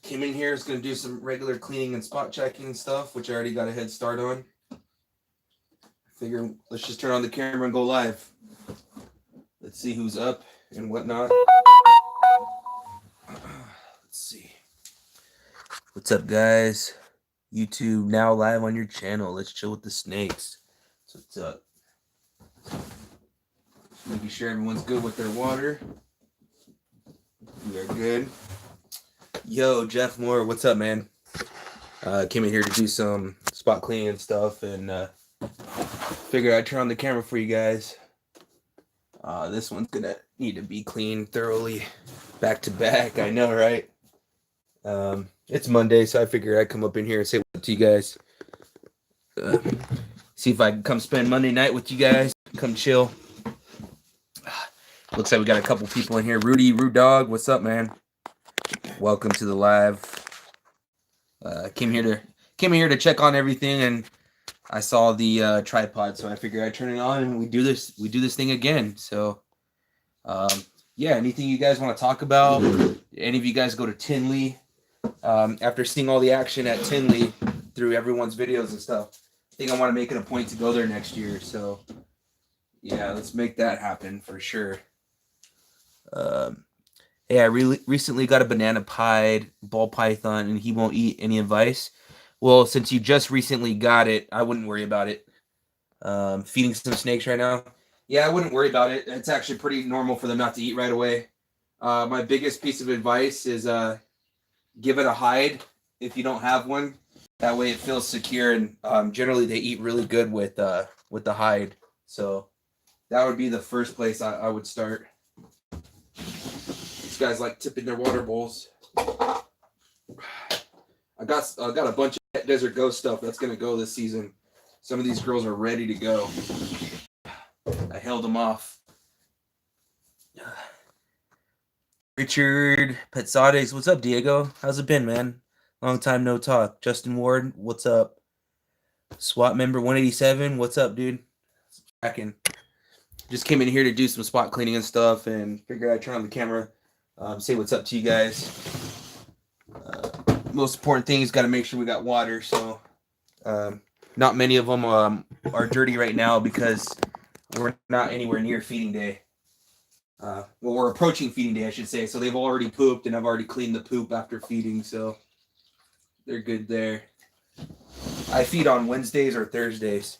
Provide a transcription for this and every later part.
Came in here, is going to do some regular cleaning and spot checking and stuff, which I already got a head start on. Figure let's just turn on the camera and go live. Let's see who's up and whatnot. Let's see. What's up, guys? YouTube now live on your channel. Let's chill with the snakes. So what's up? Making sure everyone's good with their water. We are good. Yo, Jeff Moore, what's up, man? Came in here to do some spot cleaning and stuff, and figured I'd turn on the camera for you guys. This one's gonna need to be cleaned thoroughly, back to back. I know, right? It's Monday, so I figured I'd come up in here and say what to you guys. See if I can come spend Monday night with you guys. Come chill. Looks like we got a couple people in here. Rude Dog, what's up, man? Welcome to the live. Came here to check on everything, and I saw the tripod, so I figured I'd turn it on and we do this thing again. So yeah, anything you guys want to talk about? Any of you guys go to Tinley? After seeing all the action at Tinley through everyone's videos and stuff, I think I want to make it a point to go there next year. So yeah, let's make that happen for sure. Hey, I recently got a banana pied ball python, and he won't eat any advice. Well, since you just recently got it, I wouldn't worry about it. Feeding some snakes right now. Yeah, I wouldn't worry about it. It's actually pretty normal for them not to eat right away. My biggest piece of advice is give it a hide if you don't have one. That way it feels secure, and generally they eat really good with the hide. So that would be the first place I would start. These guys like tipping their water bowls. I got a bunch of Desert Ghost stuff that's gonna go this season. Some of these girls are ready to go. I held them off. Richard Petzades, what's up, Diego? How's it been, man? Long time no talk. Justin Ward, what's up? SWAT member 187, what's up, dude? Cracking. Just came in here to do some spot cleaning and stuff, and figured I'd turn on the camera, say what's up to you guys. Most important thing is got to make sure we got water. So not many of them are dirty right now because we're not anywhere near feeding day. Well, we're approaching feeding day, I should say. So they've already pooped, and I've already cleaned the poop after feeding, so they're good there. I feed on Wednesdays or Thursdays.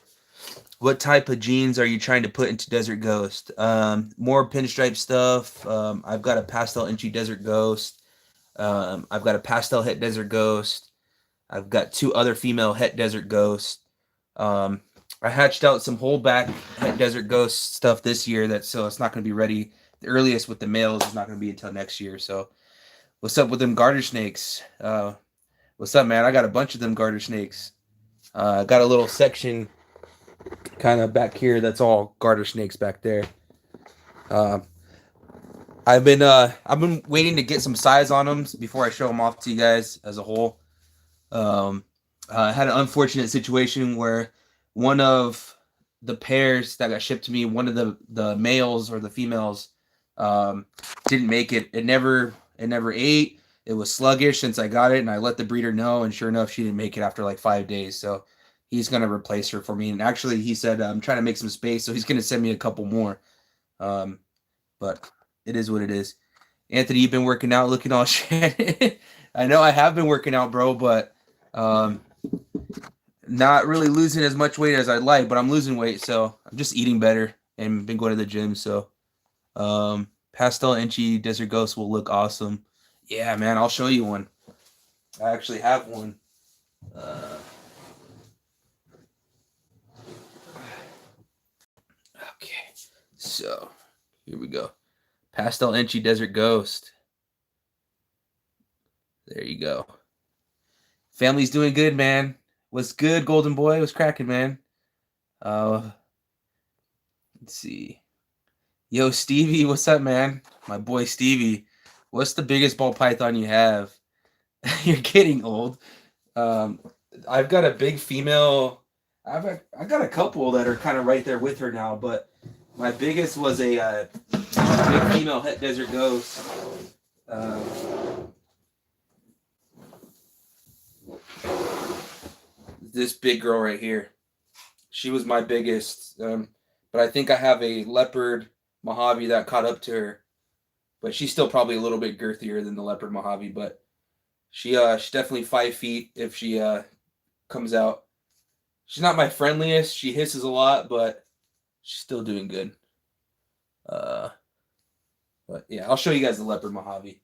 What type of genes are you trying to put into Desert Ghost? More pinstripe stuff. I've got a pastel Inchi Desert Ghost. I've got a pastel het Desert Ghost. I've got 2 other female het Desert Ghosts. I hatched out some whole back het Desert Ghost stuff this year, so it's not going to be ready. The earliest with the males is not going to be until next year. So what's up with them garter snakes? What's up, man? I got a bunch of them garter snakes. I got a little section kind of back here that's all garter snakes back there. I've been waiting to get some size on them before I show them off to you guys as a whole. I had an unfortunate situation where one of the pairs that got shipped to me, one of the males or the females, didn't make it. It never ate. It was sluggish since I got it, and I let the breeder know, and sure enough, she didn't make it after like 5 days. So he's gonna replace her for me. And actually, he said I'm trying to make some space, so he's gonna send me a couple more. But it is what it is. Anthony, you've been working out, looking all shit. I know I have been working out, bro, but not really losing as much weight as I'd like. But I'm losing weight, so I'm just eating better and been going to the gym. So pastel Inchi Desert Ghost will look awesome. Yeah, man, I'll show you one. I actually have one. Okay, so here we go. Pastel Inchi Desert Ghost. There you go. Family's doing good, man. What's good, Golden Boy? What's cracking, man? Let's see. Yo, Stevie, what's up, man? My boy Stevie. What's the biggest ball python you have? You're getting old. I've got a big female. I got a couple that are kind of right there with her now, but my biggest was a big female het Desert Ghost. this big girl right here. She was my biggest, but I think I have a leopard Mojave that caught up to her. But she's still probably a little bit girthier than the leopard Mojave. But she's definitely 5 feet if she comes out. She's not my friendliest. She hisses a lot, but she's still doing good. But yeah, I'll show you guys the leopard Mojave.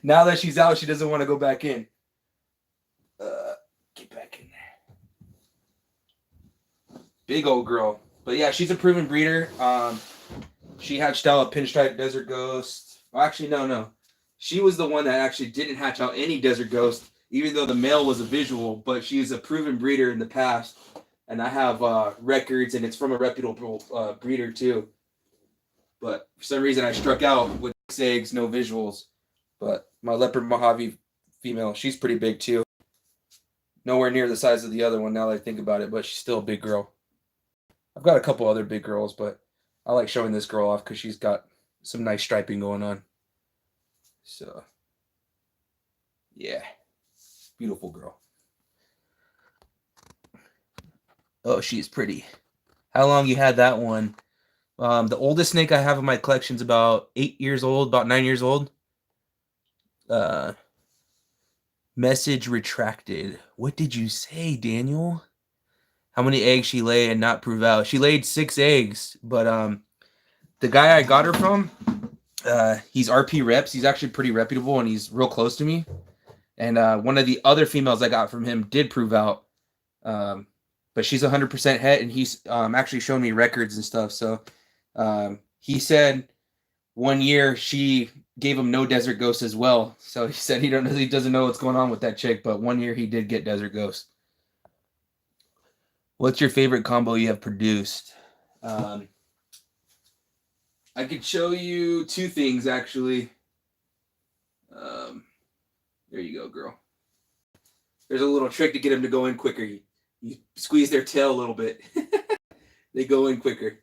Now that she's out, she doesn't want to go back in. Get back in there. Big old girl. But yeah, she's a proven breeder. She hatched out a pinstripe desert ghost. Well, actually, no. She was the one that actually didn't hatch out any desert ghost, even though the male was a visual. But she's a proven breeder in the past. And I have records, and it's from a reputable breeder too. But for some reason, I struck out with 6 eggs, no visuals. But my leopard Mojave female, she's pretty big too. Nowhere near the size of the other one now that I think about it, but she's still a big girl. I've got a couple other big girls, but I like showing this girl off because she's got some nice striping going on. So, yeah. Beautiful girl. Oh, she's pretty. How long you had that one? The oldest snake I have in my collection is about 8 years old, about 9 years old. Message retracted. What did you say, Daniel? How many eggs she lay and not prove out? She laid 6 eggs, but the guy I got her from, he's RP Reps. He's actually pretty reputable, and he's real close to me. And one of the other females I got from him did prove out. But she's 100% het, and he's actually shown me records and stuff. So he said 1 year she gave him no desert ghosts as well. So he said he doesn't know what's going on with that chick, but 1 year he did get desert ghosts. What's your favorite combo you have produced? I could show you 2 things actually. There you go, girl. There's a little trick to get them to go in quicker. You squeeze their tail a little bit. They go in quicker.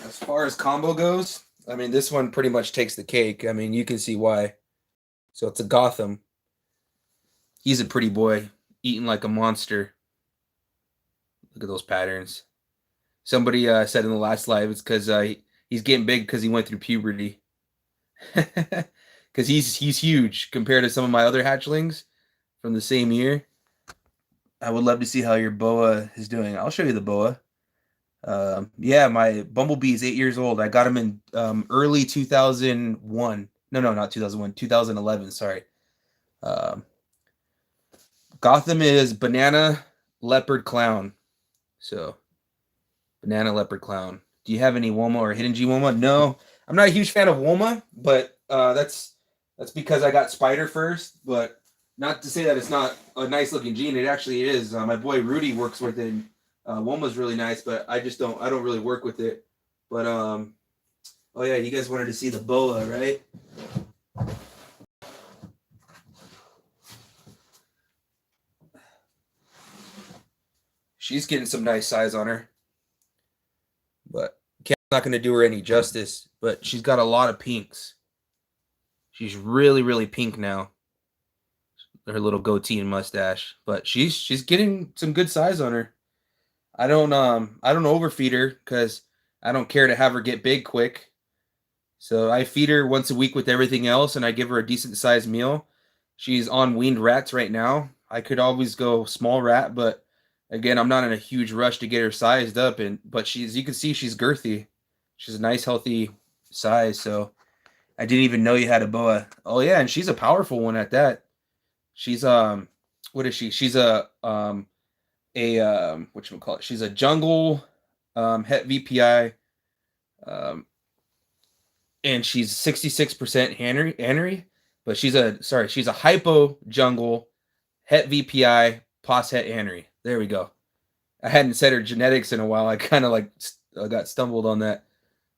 As far as combo goes, I mean, this one pretty much takes the cake. I mean, you can see why. So it's a Gotham. He's a pretty boy, eating like a monster. Look at those patterns. Somebody said in the last live it's because he's getting big because he went through puberty. Because he's huge compared to some of my other hatchlings from the same year. I would love to see how your boa is doing. I'll show you the boa. Yeah, my bumblebee is 8 years old. I got him in early 2001. No, not 2001. 2011. Sorry. Gotham is banana leopard clown. So, banana leopard clown. Do you have any Woma or hidden G Woma? No, I'm not a huge fan of Woma, but that's because I got Spider first. But not to say that it's not a nice looking gene. It actually is. My boy Rudy works with it. Woma's really nice, but I don't really work with it. But oh yeah, you guys wanted to see the boa, right? She's getting some nice size on her. But I'm not going to do her any justice, but she's got a lot of pinks. She's really, really pink now. Her little goatee and mustache, but she's getting some good size on her. I don't overfeed her because I don't care to have her get big quick. So I feed her once a week with everything else, and I give her a decent sized meal. She's on weaned rats right now. I could always go small rat, but again, I'm not in a huge rush to get her sized up. But you can see she's girthy. She's a nice, healthy size. So I didn't even know you had a boa. Oh yeah, and she's a powerful one at that. She's what is she? She's a whatchamacallit? She's a jungle het VPI. And she's 66% Henry, but she's a hypo jungle het VPI pos het Henry. There we go. I hadn't said her genetics in a while. I kind of got stumbled on that.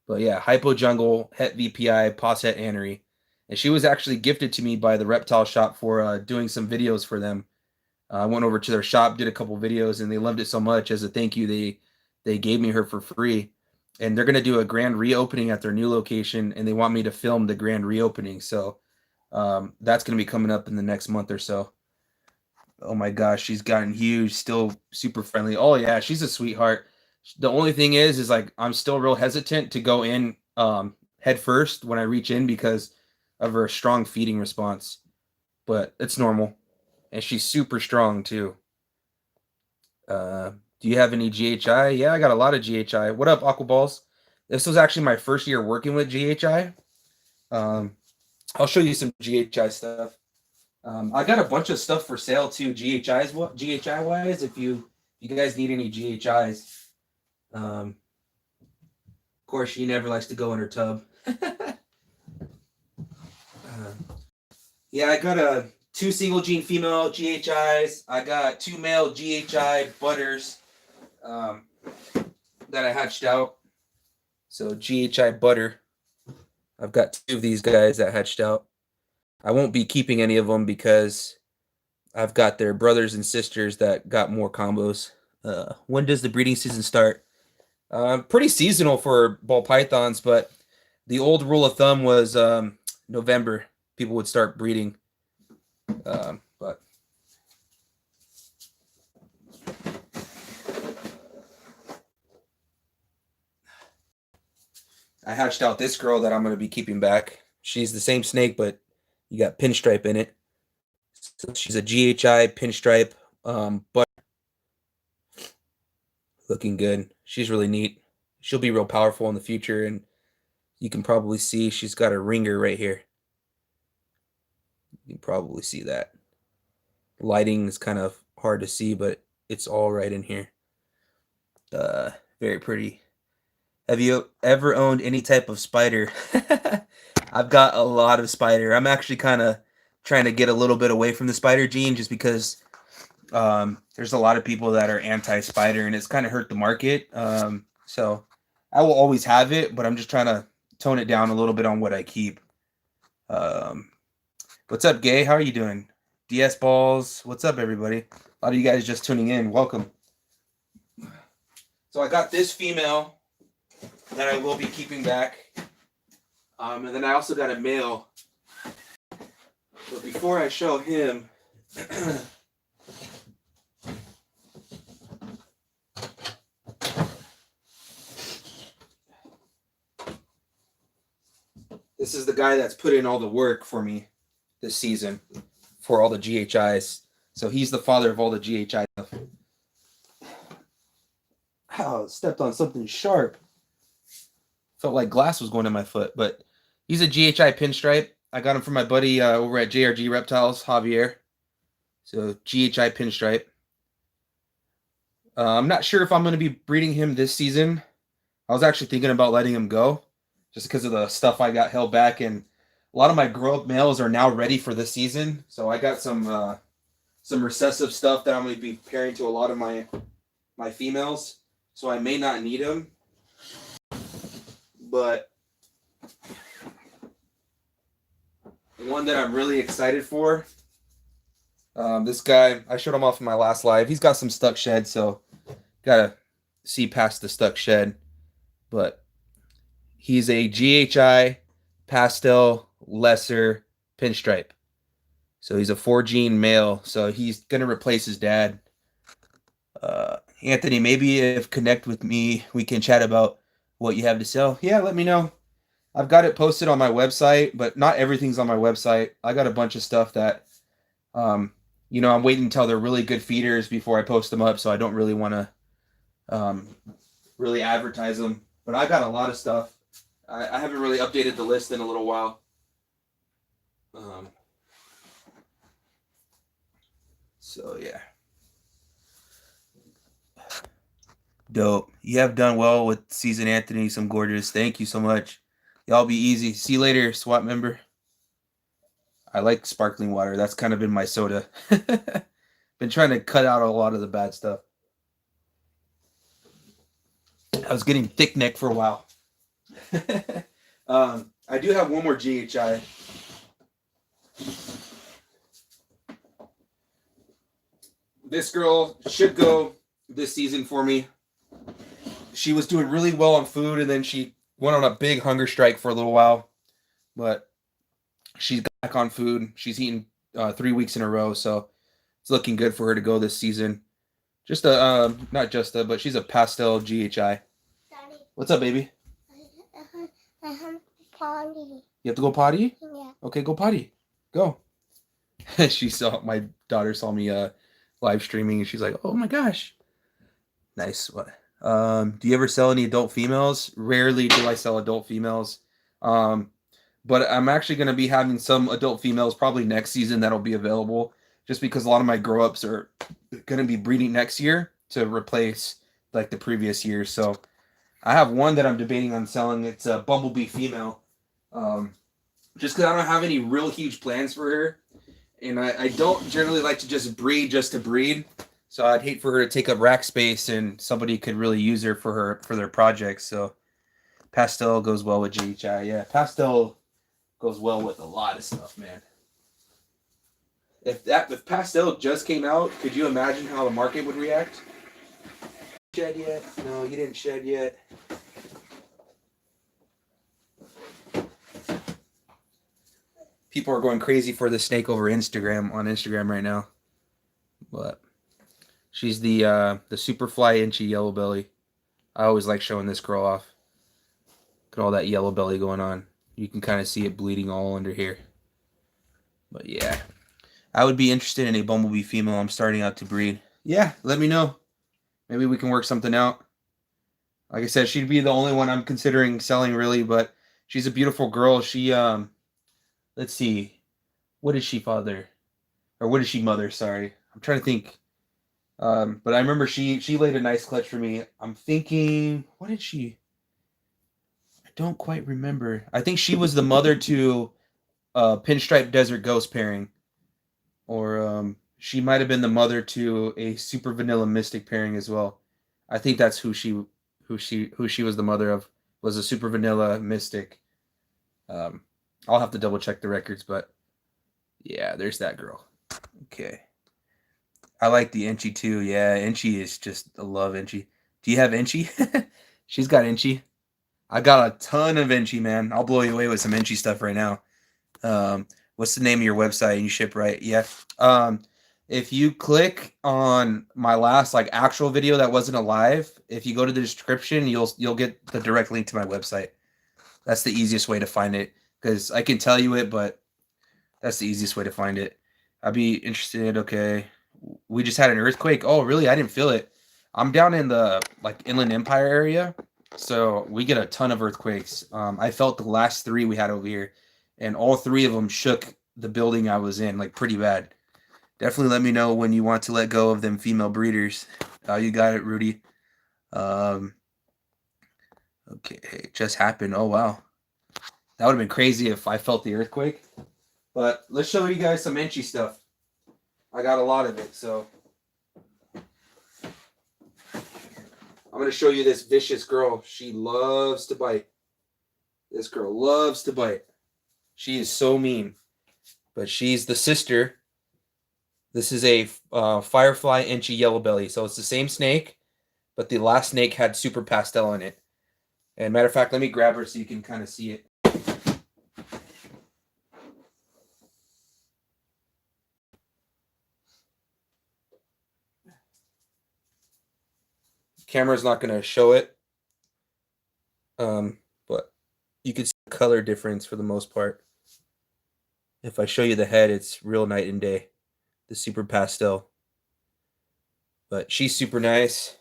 But yeah, hypo jungle het VPI pos het Henry. And she was actually gifted to me by the reptile shop for doing some videos for them. I went over to their shop, did a couple videos, and they loved it so much. As a thank you, they gave me her for free, and they're gonna do a grand reopening at their new location, and they want me to film the grand reopening. So that's gonna be coming up in the next month or so. Oh my gosh, she's gotten huge, still super friendly. Oh yeah, she's a sweetheart. The only thing is like I'm still real hesitant to go in head first when I reach in because of her strong feeding response. But it's normal. And she's super strong too. Do you have any GHI? Yeah, I got a lot of GHI. What up, Aquaballs? This was actually my first year working with GHI. I'll show you some GHI stuff. I got a bunch of stuff for sale too, GHI wise. If you guys need any GHIs, of course she never likes to go in her tub. Yeah, I got 2 single gene female GHIs. I got 2 male GHI butters that I hatched out. So GHI butter. I've got 2 of these guys that hatched out. I won't be keeping any of them because I've got their brothers and sisters that got more combos. When does the breeding season start? Pretty seasonal for ball pythons, but the old rule of thumb was November. People would start breeding. But I hatched out this girl that I'm going to be keeping back. She's the same snake, but you got pinstripe in it. So she's a GHI pinstripe, but looking good. She's really neat. She'll be real powerful in the future, and you can probably see she's got a ringer right here. You can probably see that. Lighting is kind of hard to see, but it's all right in here. Very pretty. Have you ever owned any type of spider? I've got a lot of spider. I'm actually kind of trying to get a little bit away from the spider gene just because there's a lot of people that are anti-spider and it's kind of hurt the market. So I will always have it, but I'm just trying to tone it down a little bit on what I keep. What's up, Gay? How are you doing? DS Balls. What's up, everybody? A lot of you guys just tuning in. Welcome. So I got this female that I will be keeping back. And then I also got a male. But before I show him, this is the guy that's put in all the work for me this season for all the GHIs. So he's the father of all the GHI stuff. Ow, stepped on something sharp. Felt like glass was going in my foot, but he's a GHI pinstripe. I got him from my buddy over at JRG Reptiles, Javier. So GHI pinstripe. I'm not sure if I'm going to be breeding him this season. I was actually thinking about letting him go just because of the stuff I got held back, and a lot of my grow-up males are now ready for this season. So I got some recessive stuff that I'm going to be pairing to a lot of my females. So I may not need them, but one that I'm really excited for. This guy, I showed him off in my last live. He's got some stuck shed, so gotta see past the stuck shed. But he's a GHI pastel lesser pinstripe. So he's a 4-gene male. So he's gonna replace his dad. Anthony, maybe if connect with me, we can chat about what you have to sell. Yeah, let me know. I've got it posted on my website, but not everything's on my website. I got a bunch of stuff that, I'm waiting until they're really good feeders before I post them up. So I don't really want to really advertise them. But I got a lot of stuff. I haven't really updated the list in a little while. So yeah. Dope. You have done well with Season Anthony. Some gorgeous. Thank you so much. Y'all be easy. See you later, SWAT member. I like sparkling water. That's kind of been my soda. Been trying to cut out a lot of the bad stuff. I was getting thick neck for a while. I do have one more GHI. this girl should go this season for me. She was doing really well on food, and then she went on a big hunger strike for a little while. But she's back on food. She's eaten 3 weeks in a row, so it's looking good for her to go this season. Just not just a, but she's a pastel GHI. Daddy. What's up, baby? I have to potty. You have to go potty? Yeah. Okay, go potty. Go. My daughter saw me live streaming, and she's like, "Oh my gosh." Nice. What? Do you ever sell any adult females? Rarely do I sell adult females. But I'm actually going to be having some adult females probably next season that'll be available, just because a lot of my grow-ups are going to be breeding next year to replace like the previous year. So I have one that I'm debating on selling. It's a bumblebee female. Just because I don't have any real huge plans for her. And I don't generally like to just breed just to breed. So I'd hate for her to take up rack space, and somebody could really use her for their projects. So pastel goes well with GHI. Yeah, pastel goes well with a lot of stuff, man. If pastel just came out, could you imagine how the market would react? Shed yet? No, you didn't shed yet. People are going crazy for the snake over on Instagram right now. But she's the Superfly Inchi yellow belly. I always like showing this girl off. Look at all that yellow belly going on. You can kind of see it bleeding all under here. But yeah, I would be interested in a bumblebee female. I'm starting out to breed. Yeah, let me know. Maybe we can work something out. Like I said, she'd be the only one I'm considering selling, really. But she's a beautiful girl. She let's see, what did she father, or what did she mother? Sorry, I'm trying to think. But I remember she laid a nice clutch for me. I'm thinking, what did she? I don't quite remember. I think she was the mother to Pinstripe Desert Ghost pairing, or she might have been the mother to a Super Vanilla Mystic pairing as well. I think that's who she was the mother of, was a Super Vanilla Mystic. I'll have to double check the records, but yeah, there's that girl. Okay. I like the Inchi too. Yeah, Inchi is just, I love Inchi. Do you have Inchi? She's got Inchi. I got a ton of Inchi, man. I'll blow you away with some Inchi stuff right now. What's the name of your website? And you ship right? Yeah. If you click on my last like actual video that wasn't a live, if you go to the description, you'll get the direct link to my website. That's the easiest way to find it, because I can tell you it, but that's the easiest way to find it. I'd be interested. Okay. We just had an earthquake. Oh, really? I didn't feel it. I'm down in the like Inland Empire area, so we get a ton of earthquakes. I felt the last 3 we had over here, and all 3 of them shook the building I was in like pretty bad. Definitely let me know when you want to let go of them female breeders. You got it, Rudy. Okay, it just happened. Oh, wow. That would have been crazy if I felt the earthquake. But let's show you guys some Inchi stuff. I got a lot of it, so I'm going to show you this vicious girl. She loves to bite. This girl loves to bite. She is so mean. But she's the sister. This is a Firefly Inchi yellow belly. So it's the same snake, but the last snake had super pastel in it. And matter of fact, let me grab her so you can kind of see it. Camera's not going to show it, but you can see the color difference for the most part. If I show you the head, it's real night and day, the super pastel. But she's super nice.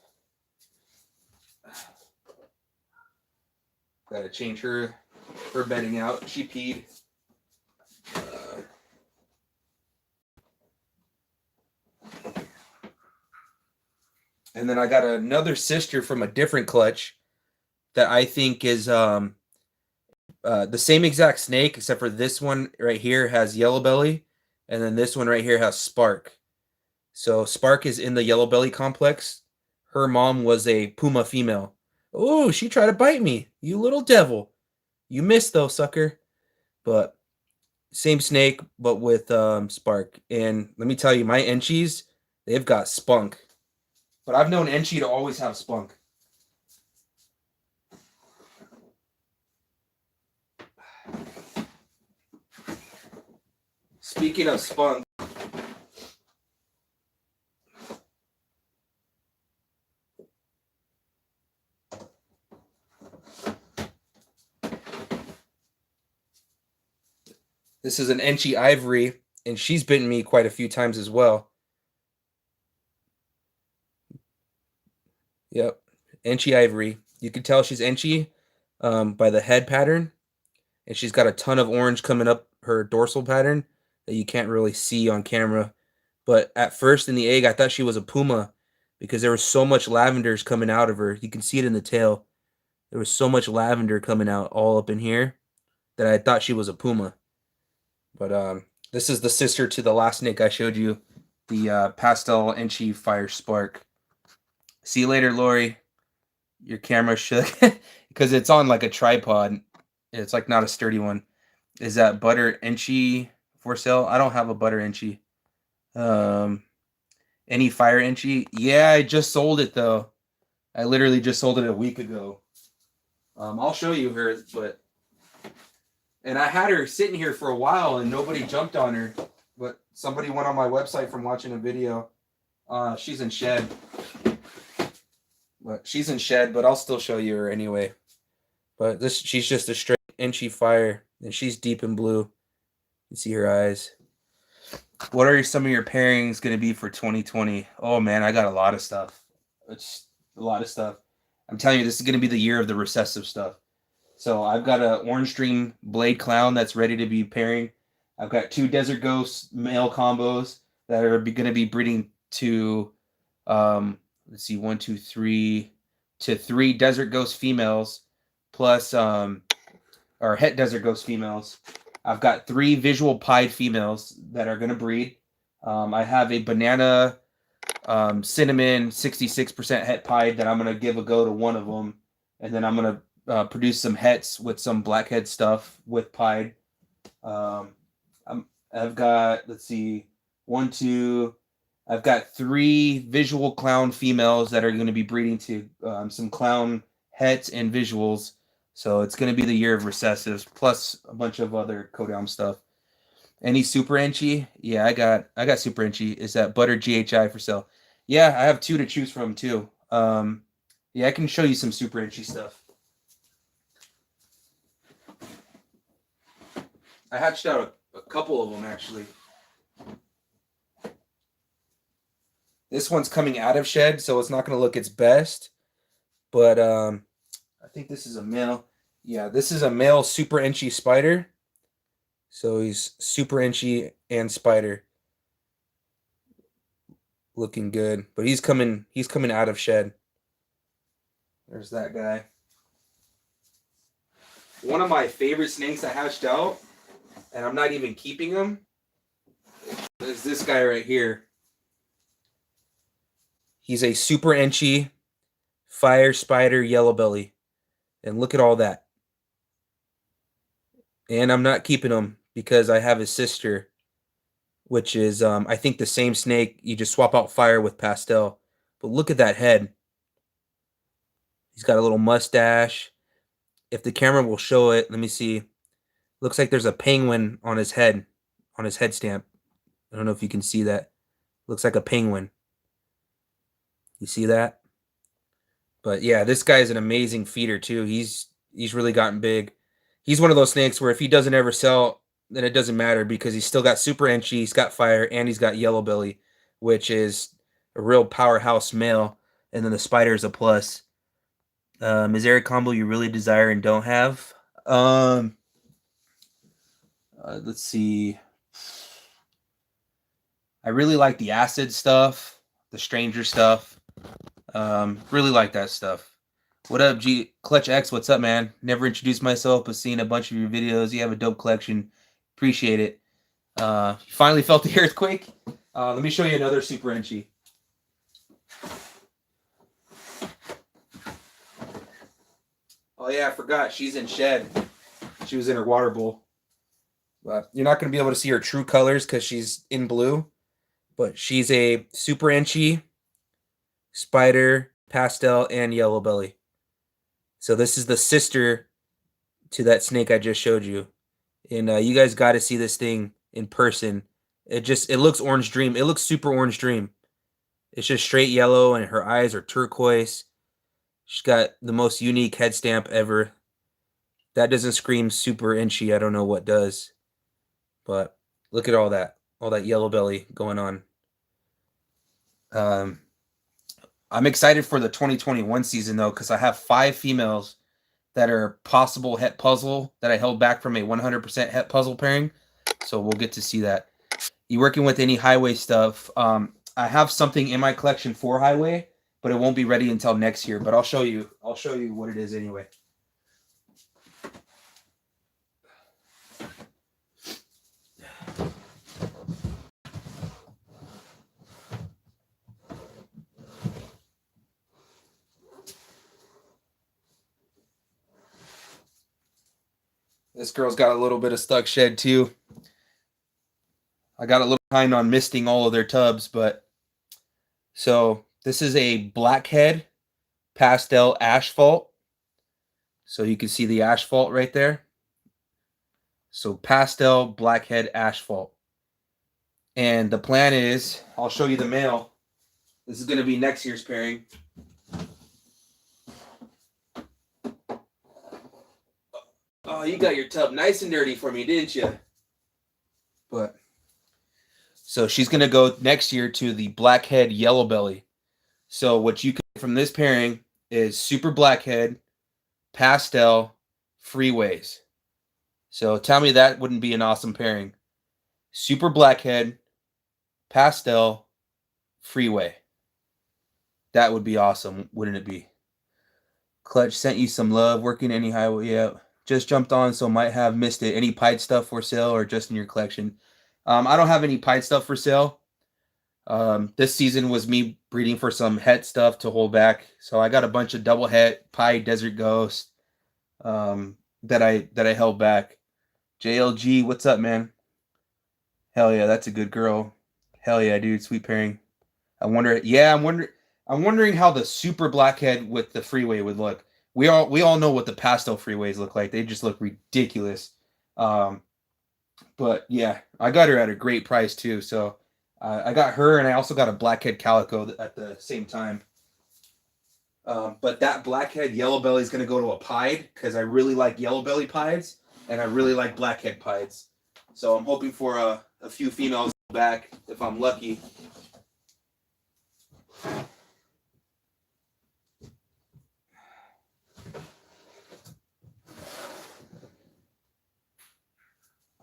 Gotta change her bedding out. She peed. And then I got another sister from a different clutch that I think is the same exact snake, except for this one right here has yellow belly, and then this one right here has Spark. So Spark is in the yellow belly complex. Her mom was a puma female. Oh, she tried to bite me. You little devil. You missed though, sucker. But same snake, but with Spark. And let me tell you, my Inchis, they've got spunk. But I've known Inchi to always have spunk. Speaking of spunk, this is an Inchi Ivory, and she's bitten me quite a few times as well. Yep, Inchi Ivory. You can tell she's Inchi by the head pattern, and she's got a ton of orange coming up her dorsal pattern that you can't really see on camera. But at first in the egg, I thought she was a puma because there was so much lavenders coming out of her. You can see it in the tail. There was so much lavender coming out all up in here that I thought she was a puma. But this is the sister to the last snake I showed you, the pastel Inchi Fire Spark. See you later, Lori. Your camera shook because it's on like a tripod. It's like not a sturdy one. Is that butter Inchi for sale? I don't have a butter Inchi. Any fire Inchi? Yeah, I just sold it though. I literally just sold it a week ago. I'll show you her, and I had her sitting here for a while and nobody jumped on her, but somebody went on my website from watching a video. She's in shed. But I'll still show you her anyway. But she's just a straight Inchi Fire, and she's deep in blue. You see her eyes. What are some of your pairings going to be for 2020? Oh man, I got a lot of stuff. It's a lot of stuff. I'm telling you, this is going to be the year of the recessive stuff. So I've got an Orange Dream Blade Clown that's ready to be pairing. I've got 2 Desert Ghost male combos that are going to be breeding to, let's see, 1, 2, 3, to 3 Desert Ghost females, plus, or Het Desert Ghost females. I've got 3 visual pied females that are going to breed. I have a banana cinnamon 66% het pied that I'm going to give a go to one of them. And then I'm going to produce some hets with some blackhead stuff with pied. I've got, let's see, 1, 2. I've got 3 visual clown females that are going to be breeding to some clown hets and visuals. So it's going to be the year of recessives, plus a bunch of other co-down stuff. Any super Inchi? Yeah, I got super Inchi. Is that butter GHI for sale? Yeah, I have 2 to choose from too. Yeah, I can show you some super Inchi stuff. I hatched out a couple of them actually. This one's coming out of shed, so it's not going to look its best. But I think this is a male. Yeah, this is a male super Inchi spider. So he's super Inchi and spider. Looking good. But he's coming out of shed. There's that guy. One of my favorite snakes I hatched out, and I'm not even keeping him, is this guy right here. He's a super Inchi fire spider yellow belly. And look at all that. And I'm not keeping him because I have his sister, which is, I think, the same snake. You just swap out fire with pastel. But look at that head. He's got a little mustache. If the camera will show it, let me see. Looks like there's a penguin on his head stamp. I don't know if you can see that. Looks like a penguin. You see that? But yeah, this guy is an amazing feeder too. He's really gotten big. He's one of those snakes where if he doesn't ever sell, then it doesn't matter because he's still got super Inchi, he's got fire, and he's got yellow belly, which is a real powerhouse male. And then the spider is a plus. Is there a combo you really desire and don't have? Let's see. I really like the acid stuff, the stranger stuff. Really like that stuff. What up, Clutch X? What's up, man? Never introduced myself, but seen a bunch of your videos. You have a dope collection. Appreciate it. You finally felt the earthquake? Let me show you another super Inchi. Oh yeah, I forgot. She's in shed. She was in her water bowl. But you're not going to be able to see her true colors because she's in blue. But she's a super Inchi, spider, pastel, and yellow belly. So this is the sister to that snake I just showed you. And you guys got to see this thing in person. It looks orange dream. It looks super orange dream. It's just straight yellow, and her eyes are turquoise. She's got the most unique head stamp ever. That doesn't scream super Inchy. I don't know what does. But look at all that yellow belly going on. I'm excited for the 2021 season though, because I have 5 females that are possible het puzzle that I held back from a 100% het puzzle pairing. So we'll get to see that. You working with any highway stuff? I have something in my collection for highway, but it won't be ready until next year. But I'll show you what it is anyway. This girl's got a little bit of stuck shed too. I got a little behind on misting all of their tubs, but so this is a Blackhead pastel asphalt. So you can see the asphalt right there. So pastel Blackhead asphalt. And the plan is, I'll show you the male. This is going to be next year's pairing. Oh, you got your tub nice and dirty for me, didn't you? But so she's going to go next year to the Blackhead yellow belly. So what you can get from this pairing is super Blackhead, pastel, freeways. So tell me that wouldn't be an awesome pairing. Super Blackhead, pastel, freeway. That would be awesome, wouldn't it be? Clutch sent you some love. Working any highway? Yeah. Just jumped on, so might have missed it. Any pied stuff for sale or just in your collection? I don't have any pied stuff for sale. This season was me breeding for some het stuff to hold back. So I got a bunch of double het, pied desert ghost that I held back. JLG, what's up, man? Hell yeah, that's a good girl. Hell yeah, dude, sweet pairing. I'm wondering how the super Blackhead with the freeway would look. We all know what the pastel freeways look like. They just look ridiculous. But yeah, I got her at a great price too. So I got her, and I also got a Blackhead calico at the same time. But that Blackhead yellow belly is going to go to a pied because I really like yellow belly pieds, and I really like Blackhead pieds. So I'm hoping for a few females back if I'm lucky.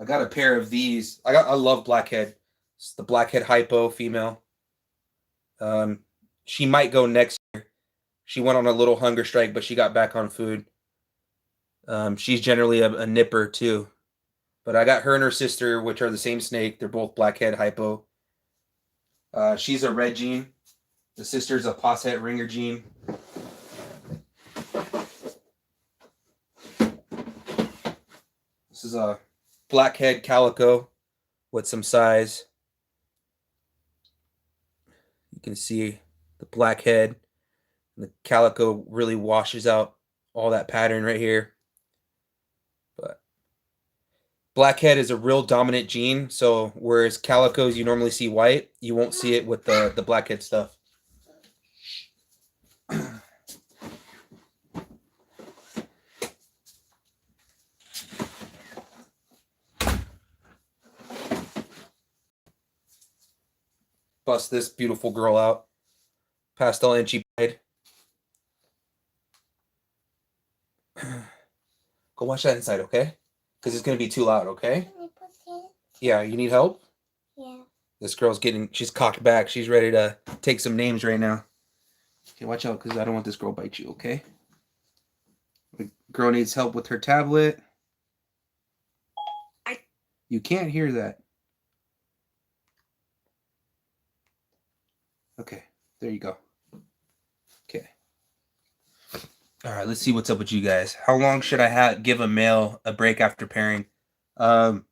I got a pair of these. I love Blackhead. It's the Blackhead hypo female. She might go next year. She went on a little hunger strike, but she got back on food. She's generally a nipper too. But I got her and her sister, which are the same snake. They're both Blackhead hypo. She's a red gene. The sister's a posset ringer gene. This is a Blackhead calico with some size. You can see the Blackhead. The calico really washes out all that pattern right here. But Blackhead is a real dominant gene, so whereas calicos you normally see white, you won't see it with the Blackhead stuff. Bust this beautiful girl out. Pastel Inchi pied. Go watch that inside, okay? Because it's going to be too loud, okay? Yeah, you need help? Yeah. This girl's she's cocked back. She's ready to take some names right now. Okay, watch out because I don't want this girl bite you, okay? The girl needs help with her tablet. You can't hear that. Okay, there you go. Okay. All right, let's see what's up with you guys. How long should I give a male a break after pairing? So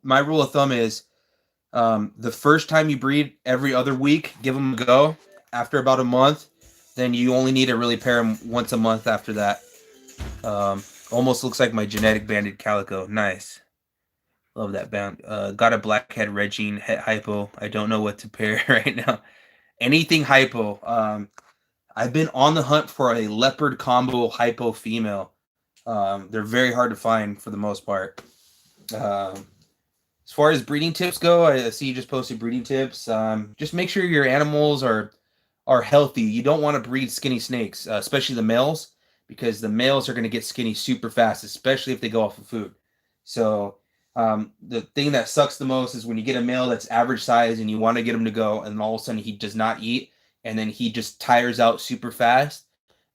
my rule of thumb is The first time you breed every other week, give them a go. After about a month, then you only need to really pair them once a month after that. Almost looks like my genetic banded calico. Nice. Love that band. Got a Blackhead Regine het hypo. I don't know what to pair right now. Anything hypo. I've been on the hunt for a leopard combo hypo female. They're very hard to find for the most part. As far as breeding tips go, I see you just posted breeding tips. Just make sure your animals are healthy. You don't want to breed skinny snakes, especially the males, because the males are going to get skinny super fast, especially if they go off of food. So the thing that sucks the most is when you get a male that's average size and you want to get him to go, and all of a sudden he does not eat, and then he just tires out super fast,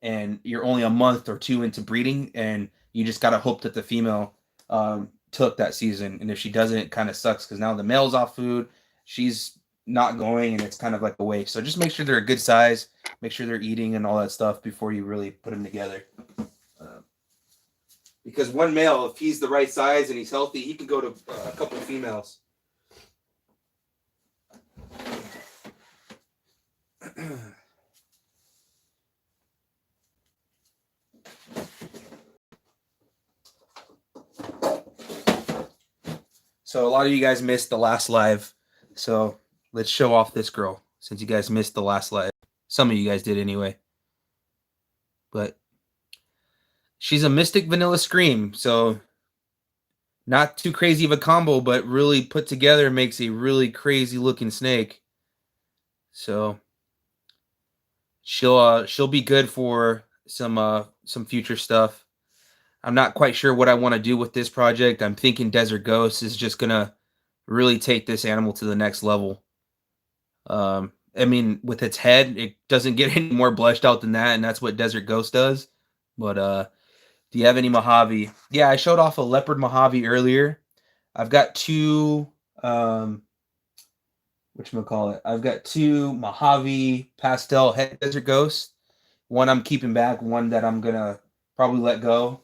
and you're only a month or two into breeding, and you just got to hope that the female took that season. And if she doesn't, it kind of sucks because now the male's off food, she's not going, and it's kind of like a waste. So just make sure they're a good size, make sure they're eating and all that stuff before you really put them together. Because one male, if he's the right size and he's healthy, he can go to a couple of females. So a lot of you guys missed the last live. So let's show off this girl since you guys missed the last live. Some of you guys did anyway. But she's a Mystic Vanilla Scream. So not too crazy of a combo, but really put together makes a really crazy looking snake. So she'll be good for some future stuff. I'm not quite sure what I want to do with this project. I'm thinking Desert Ghost is just gonna really take this animal to the next level. I mean, with its head, it doesn't get any more blushed out than that, and that's what Desert Ghost does. But do you have any Mojave? Yeah, I showed off a leopard Mojave earlier. I've got two whatchamacallit? I've got two Mojave pastel het Desert Ghosts. One I'm keeping back, one that I'm gonna probably let go.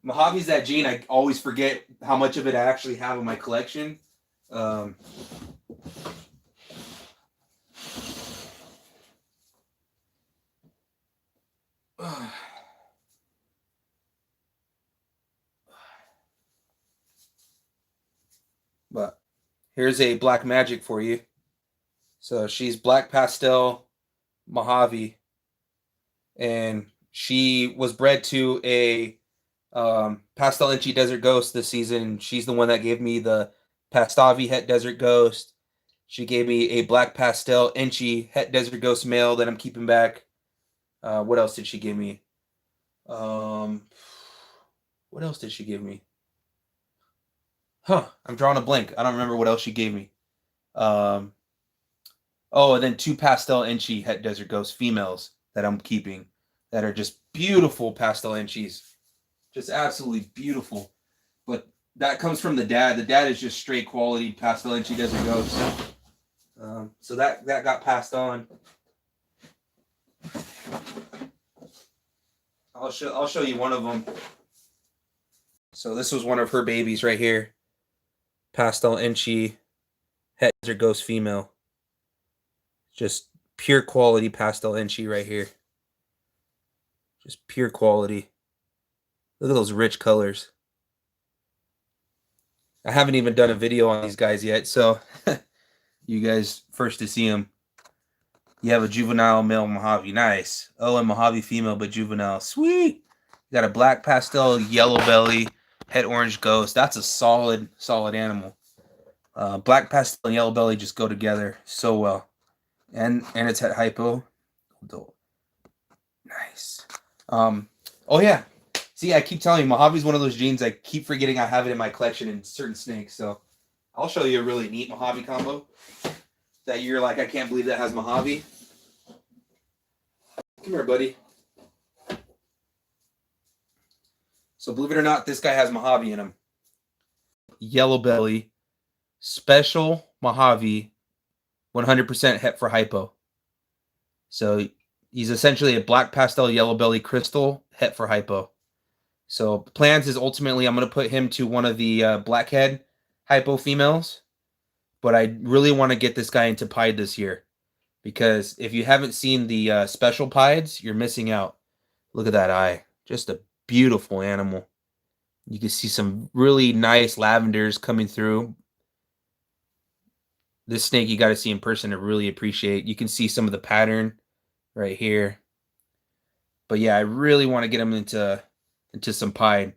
Mojave's that gene. I always forget how much of it I actually have in my collection. But here's a black magic for you. So she's black pastel Mojave, and she was bred to a pastel Inchi Desert Ghost this season. She's the one that gave me the Pastavi Het Desert Ghost. She gave me a black pastel Inchi Het Desert Ghost male that I'm keeping back. What else did she give me? What else did she give me? I'm drawing a blank. I don't remember what else she gave me. And then two pastel Inchi Het Desert Ghost females that I'm keeping that are just beautiful pastel Inchis. Just absolutely beautiful. But that comes from the dad. The dad is just straight quality pastel Inchi Desert Ghost. So that got passed on. I'll show you one of them. So this was one of her babies right here. Pastel Inchi Het Desert Ghost female. Just pure quality pastel Inchi right here. Just pure quality. Look at those rich colors. I haven't even done a video on these guys yet, so you guys first to see them. You have a juvenile male Mojave. Nice. Oh, a Mojave female, but juvenile. Sweet. You got a black pastel yellow belly het orange ghost. That's a solid animal. Black pastel and yellow belly just go together so well. And it's het hypo. Nice. Oh yeah. See, I keep telling you, Mojave's one of those genes I keep forgetting I have it in my collection in certain snakes. So I'll show you a really neat Mojave combo that you're like, I can't believe that has Mojave. Come here, buddy. So believe it or not, this guy has Mojave in him. Yellow belly, special Mojave, 100% het for hypo. So he's essentially a black pastel yellow belly crystal het for hypo. So plans is ultimately I'm going to put him to one of the Blackhead hypo females. But I really want to get this guy into pied this year. Because if you haven't seen the special pieds, you're missing out. Look at that eye. Just a beautiful animal. You can see some really nice lavenders coming through. This snake you got to see in person to really appreciate. You can see some of the pattern right here. But yeah, I really want to get him into some pied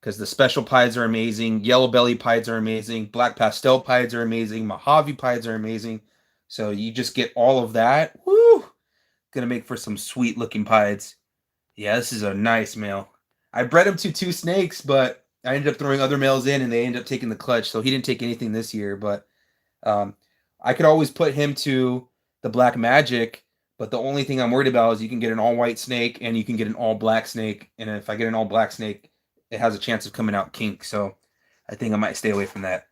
because the special pieds are amazing. Yellow belly pieds are amazing. Black pastel pieds are amazing. Mojave pieds are amazing. So you just get all of that. Woo! Gonna make for some sweet looking pieds. Yeah, this is a nice male. I bred him to 2 snakes, but I ended up throwing other males in and they ended up taking the clutch. So he didn't take anything this year, but I could always put him to the black magic, but the only thing I'm worried about is you can get an all white snake and you can get an all black snake. And if I get an all black snake, it has a chance of coming out kink. So I think I might stay away from that.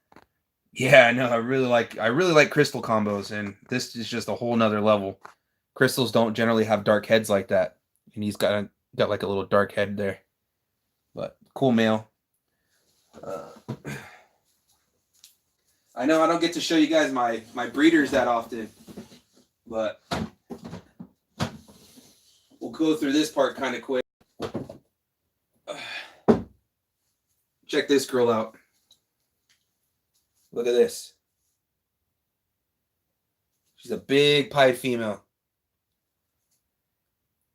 Yeah, no, I really like crystal combos, and this is just a whole nother level. Crystals don't generally have dark heads like that. And he's got like a little dark head there. But cool male. I know I don't get to show you guys my breeders that often, but we'll go through this part kind of quick. Check this girl out. Look at this. She's a big pied female.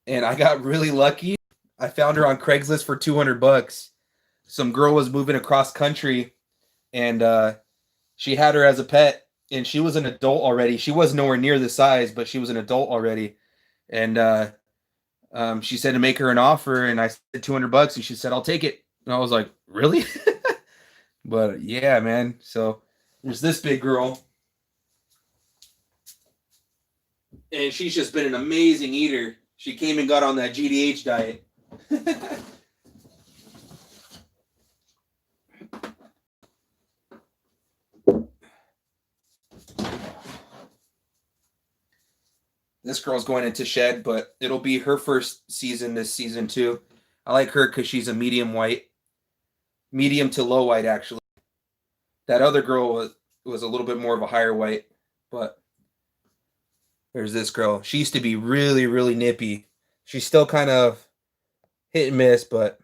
And I got really lucky. I found her on Craigslist for $200. Some girl was moving across country, and she had her as a pet, and she was an adult already. She was nowhere near the size, but she was an adult already. And she said to make her an offer, and I said $200, and she said, I'll take it. And I was like, really? But yeah, man. So there's this big girl. And she's just been an amazing eater. She came and got on that GDH diet. This girl's going into shed, but it'll be her first season this season too. I like her because she's a medium white. Medium to low white, actually. That other girl was a little bit more of a higher white, but there's this girl. She used to be really, really nippy. She's still kind of hit and miss, but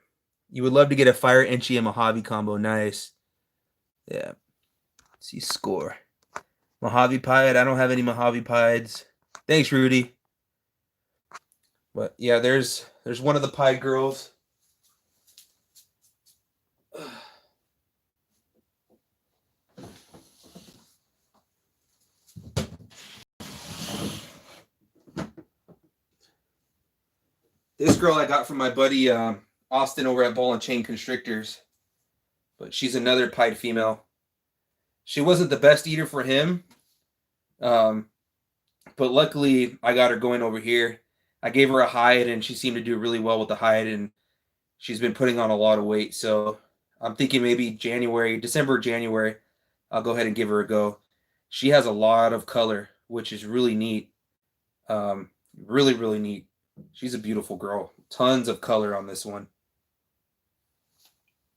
you would love to get a fire Inchi and Mojave combo. Nice. Yeah. Let's see score. Mojave pied. I don't have any Mojave pieds. Thanks, Rudy. But yeah, there's one of the pied girls. This girl I got from my buddy Austin over at Ball and Chain Constrictors. But she's another pied female. She wasn't the best eater for him. But luckily, I got her going over here. I gave her a hide, and she seemed to do really well with the hide, and she's been putting on a lot of weight. So I'm thinking maybe December, January, I'll go ahead and give her a go. She has a lot of color, which is really neat. Really, really neat. She's a beautiful girl. Tons of color on this one.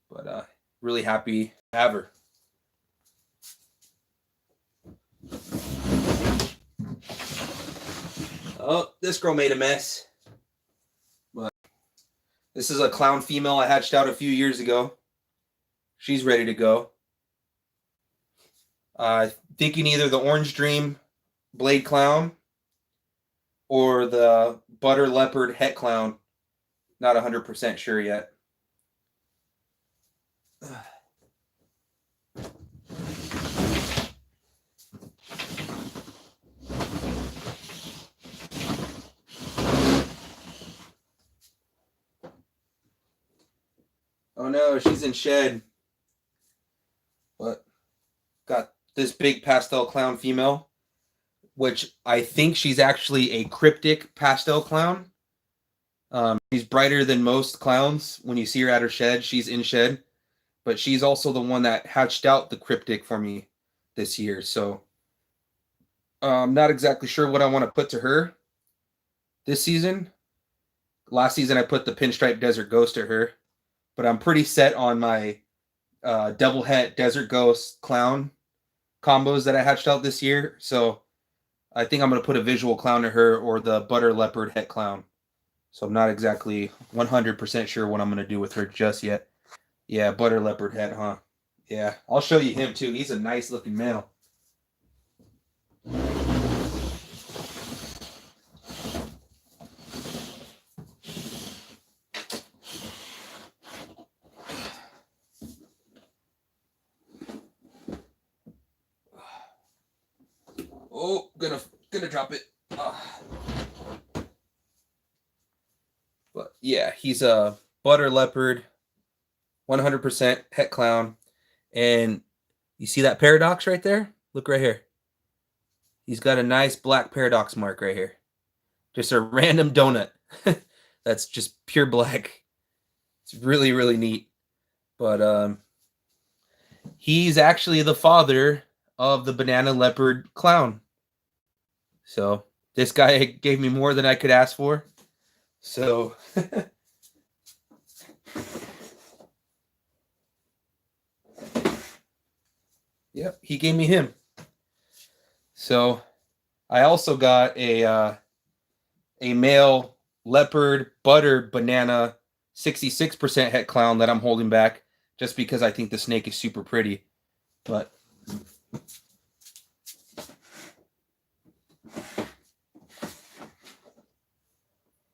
But really happy to have her. Oh, this girl made a mess. But this is a clown female I hatched out a few years ago. She's ready to go. Thinking either the Orange Dream Blade Clown or the Butter Leopard Het Clown. Not 100% sure yet. Oh no, she's in shed. But got this big pastel clown female, which I think she's actually a cryptic pastel clown. She's brighter than most clowns. When you see her at her shed, she's in shed. But she's also the one that hatched out the cryptic for me this year. So I'm not exactly sure what I want to put to her this season. Last season, I put the Pinstripe Desert Ghost to her. but I'm pretty set on my double het desert ghost clown combos that I hatched out this year. So I think I'm going to put a visual clown to her or the butter leopard het clown. So I'm not exactly 100% sure what I'm going to do with her just yet. Yeah, butter leopard het, huh? Yeah, I'll show you him too. He's a nice looking male. Oh, gonna drop it. But yeah, he's a butter leopard, 100% het clown. And you see that paradox right there? Look right here. He's got a nice black paradox mark right here. Just a random donut. That's just pure black. It's really, really neat. But he's actually the father of the banana leopard clown. So this guy gave me more than I could ask for. So yep, he gave me him. So I also got a male leopard butter banana 66% het clown that I'm holding back just because I think the snake is super pretty. But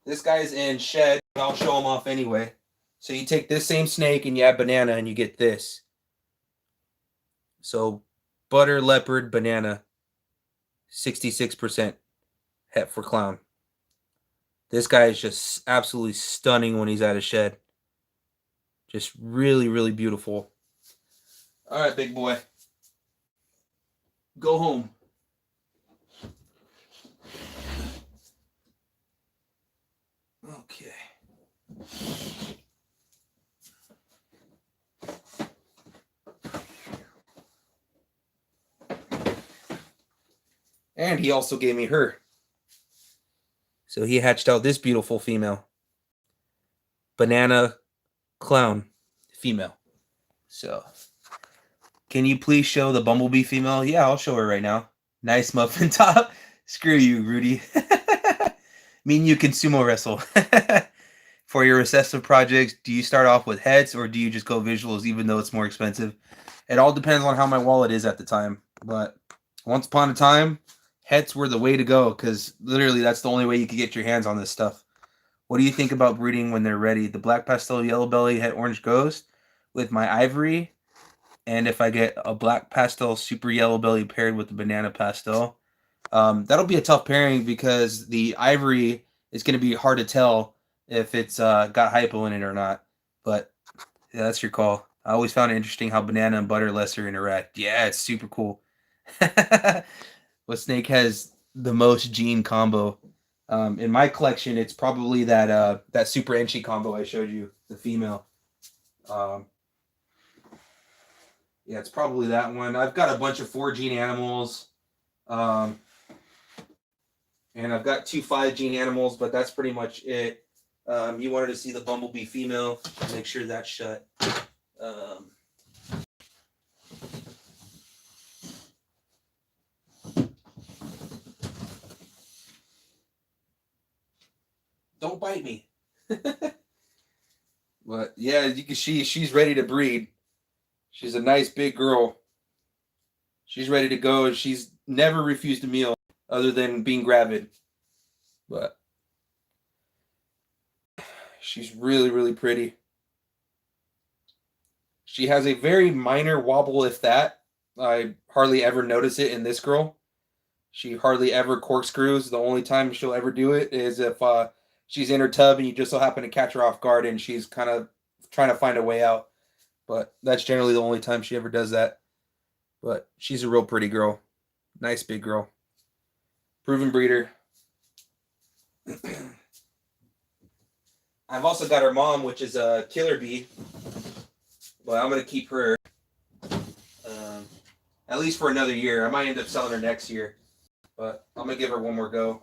this guy's in shed. I'll show him off anyway. So you take this same snake and you add banana and you get this. So butter leopard banana 66% het for clown. This guy is just absolutely stunning when he's out of shed. Just really, really beautiful. All right, big boy. Go home. Okay. And he also gave me her. So he hatched out this beautiful female. Banana clown female. So can you please show the bumblebee female? Yeah, I'll show her right now. Nice muffin top. Screw you, Rudy. Me and you can sumo wrestle. For your recessive projects, do you start off with heads or do you just go visuals even though it's more expensive? It all depends on how my wallet is at the time. But once upon a time, heads were the way to go because literally that's the only way you could get your hands on this stuff. What do you think about breeding when they're ready? The black pastel yellow belly het orange ghost with my ivory. And if I get a black pastel super yellow belly paired with the banana pastel, that'll be a tough pairing because the ivory is going to be hard to tell if it's got hypo in it or not. But yeah, that's your call. I always found it interesting how banana and butter lesser interact. Yeah, it's super cool. What snake has the most gene combo? In my collection, it's probably that super Inchi combo I showed you, the female. Yeah, it's probably that one. I've got a bunch of 4-gene animals. And I've got 2 5-gene animals, but that's pretty much it. You wanted to see the bumblebee female. Make sure that's shut. Don't bite me. But yeah, you can see she's ready to breed. She's a nice big girl. She's ready to go. She's never refused a meal other than being gravid. But she's really, really pretty. She has a very minor wobble, if that. I hardly ever notice it in this girl. She hardly ever corkscrews. The only time she'll ever do it is if she's in her tub and you just so happen to catch her off guard and she's kind of trying to find a way out. But that's generally the only time she ever does that. But she's a real pretty girl. Nice big girl. Proven breeder. I've also got her mom, which is a killer bee. But I'm going to keep her at least for another year. I might end up selling her next year. But I'm going to give her one more go.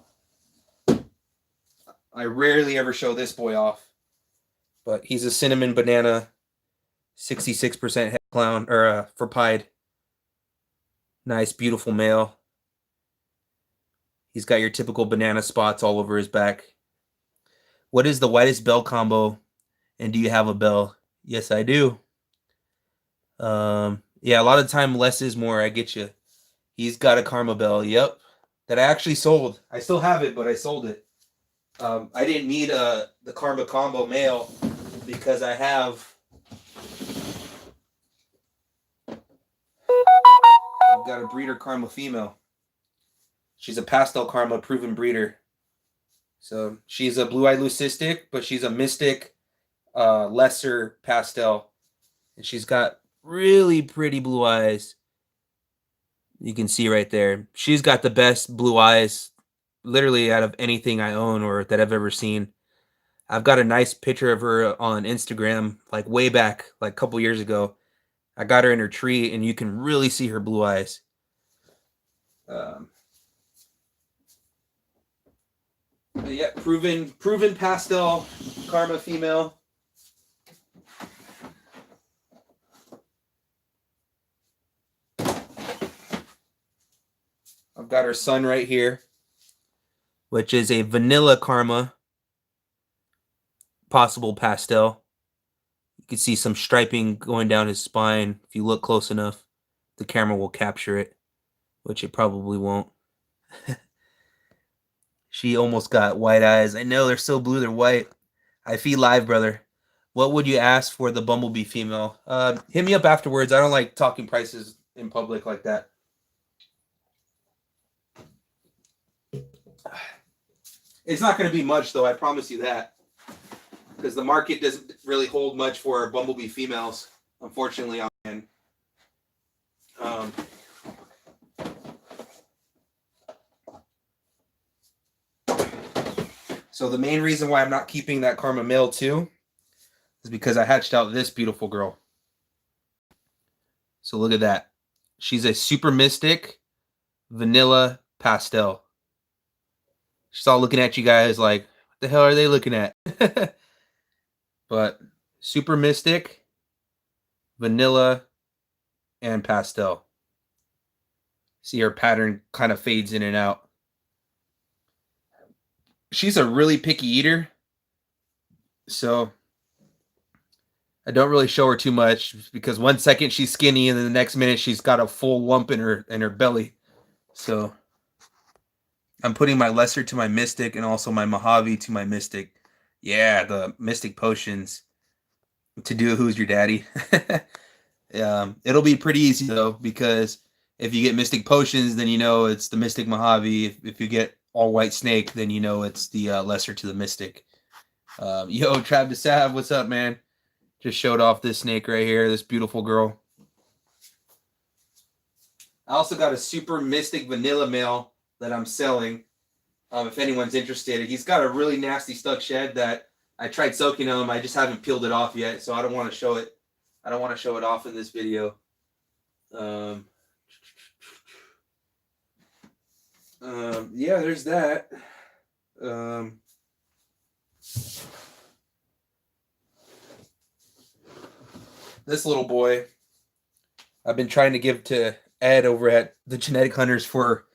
I rarely ever show this boy off. But he's a cinnamon banana 66% head clown or for pied. Nice, beautiful male. He's got your typical banana spots all over his back. What is the whitest bell combo? And do you have a bell? Yes, I do. Yeah, a lot of the time less is more. I get you. He's got a karma bell. Yep, that I actually sold. I still have it, but I sold it. I didn't need the karma combo male because I have. I've got a breeder karma female. She's a pastel karma proven breeder. So she's a blue-eyed leucistic, but she's a mystic, lesser pastel, and she's got really pretty blue eyes. You can see right there. She's got the best blue eyes, literally out of anything I own or that I've ever seen. I've got a nice picture of her on Instagram, like way back, like a couple years ago. I got her in her tree, and you can really see her blue eyes. Yeah, proven pastel karma female. I've got her son right here, which is a vanilla karma possible pastel. You can see some striping going down his spine. If you look close enough, the camera will capture it, which it probably won't. She almost got white eyes. I know they're so blue, they're white. I feed live, brother. What would you ask for the bumblebee female? Hit me up afterwards. I don't like talking prices in public like that. It's not going to be much, though. I promise you that. Because the market doesn't really hold much for bumblebee females, unfortunately. So the main reason why I'm not keeping that karma male too is because I hatched out this beautiful girl. So look at that. She's a super mystic vanilla pastel. She's all looking at you guys like, what the hell are they looking at? But super mystic, vanilla, and pastel. See her pattern kind of fades in and out. She's a really picky eater, so I don't really show her too much because 1 second she's skinny and then the next minute she's got a full lump in her belly. So I'm putting my lesser to my mystic and also my Mojave to my mystic. Yeah, the mystic potions to do Who's Your Daddy. It'll be pretty easy though, because if you get mystic potions, then you know it's the mystic Mojave. If you get all white snake, then you know it's the lesser to the mystic. Yo, Trav to Sav, what's up, man? Just showed off this snake right here, this beautiful girl. I also got a super mystic vanilla male that I'm selling. If anyone's interested, he's got a really nasty stuck shed that I tried soaking him. I just haven't peeled it off yet, so I don't want to show it. I don't want to show it off in this video. Yeah, there's that. This little boy, I've been trying to give to Ed over at the Genetic Hunters for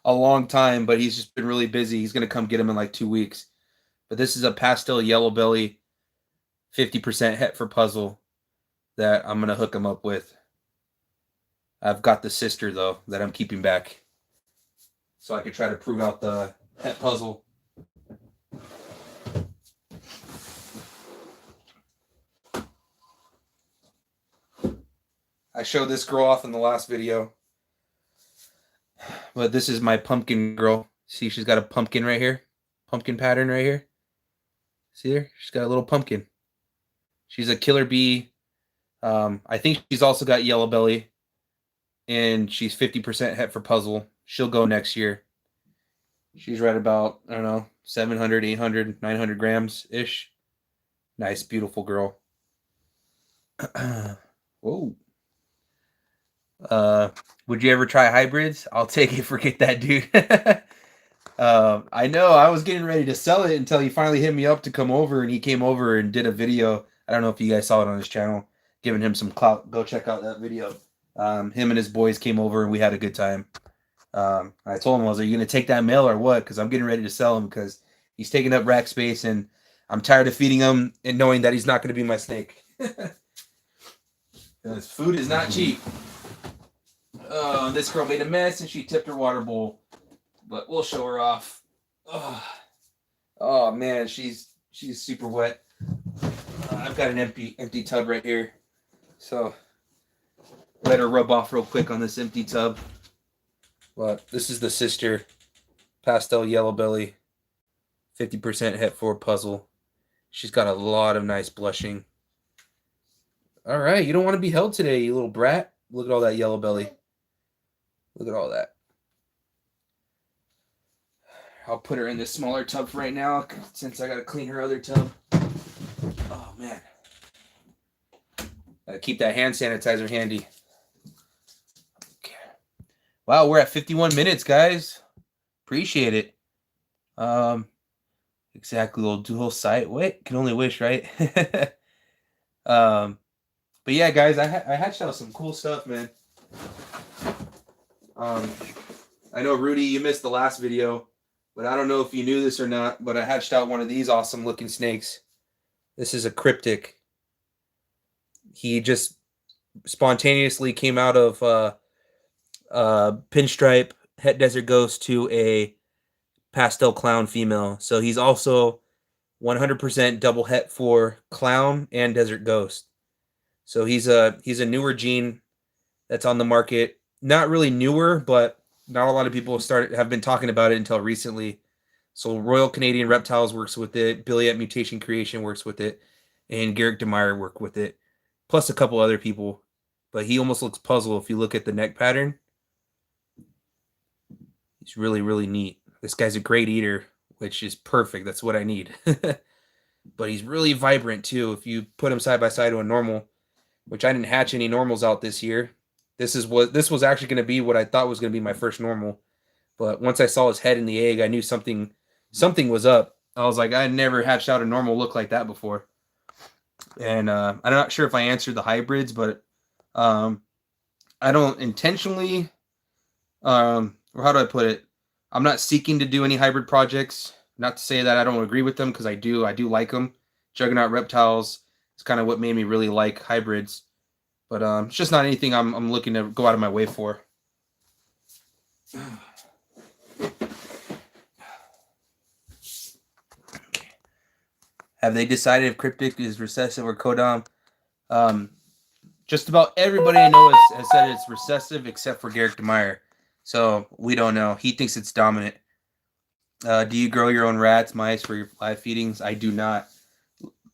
a long time, but he's just been really busy. He's going to come get him in like 2 weeks. But this is a pastel yellow belly, 50% het for puzzle that I'm going to hook him up with. I've got the sister, though, that I'm keeping back, so I could try to prove out the het puzzle. I showed this girl off in the last video, but this is my pumpkin girl. See, she's got a pumpkin right here, pumpkin pattern right here. See her? She's got a little pumpkin. She's a killer bee. I think she's also got yellow belly, and she's 50% het for puzzle. She'll go next year. She's right about, I don't know, 700, 800, 900 grams ish. Nice, beautiful girl. Whoa. Would you ever try hybrids? I'll take it. Forget that, dude. I know I was getting ready to sell it until he finally hit me up to come over, and he came over and did a video. I don't know if you guys saw it on his channel. giving him some clout. Go check out that video. Him and his boys came over and we had a good time. I told him, I was like, "Are you gonna take that male or what?" Because I'm getting ready to sell him because he's taking up rack space and I'm tired of feeding him and knowing that he's not gonna be my snake. Because food is not cheap. This girl made a mess and she tipped her water bowl, but we'll show her off. Oh man, she's super wet. I've got an empty tub right here, so let her rub off real quick on this empty tub. But this is the sister, pastel yellow belly, 50% het 4 puzzle. She's got a lot of nice blushing. All right, you don't want to be held today, you little brat. Look at all that yellow belly. Look at all that. I'll put her in this smaller tub for right now since I got to clean her other tub. Oh, man. Gotta keep that hand sanitizer handy. Okay. Wow, we're at 51 minutes, guys. Appreciate it. Exactly, little dual site. Wait, can only wish, right? But yeah, guys, I hatched out some cool stuff, man. I know, Rudy, you missed the last video, but I don't know if you knew this or not, but I hatched out one of these awesome looking snakes. This is a Cryptic. He just spontaneously came out of pinstripe het desert ghost to a pastel clown female. So he's also 100% double het for clown and desert ghost. So he's a newer gene that's on the market. Not really newer, but not a lot of people have been talking about it until recently. So Royal Canadian Reptiles works with it, Billy at Mutation Creation works with it, and Garrick DeMeyer work with it, plus a couple other people. But he almost looks puzzle if you look at the neck pattern. He's really, really neat. This guy's a great eater, which is perfect. That's what I need. But he's really vibrant too. If you put him side by side to a normal, which I didn't hatch any normals out this year. This was actually going to be what I thought was going to be my first normal. But once I saw his head in the egg, I knew something was up. I was like, I never hatched out a normal look like that before. And I'm not sure if I answered the hybrids, but I don't intentionally, or how do I put it? I'm not seeking to do any hybrid projects. Not to say that I don't agree with them, because I do like them. Juggernaut Reptiles is kind of what made me really like hybrids. But it's just not anything I'm looking to go out of my way for. Have they decided if Cryptic is recessive or codom? Just about everybody I know has said it's recessive except for Garrick DeMeyer. So we don't know. He thinks it's dominant. Do you grow your own rats, mice for your live feedings? I do not.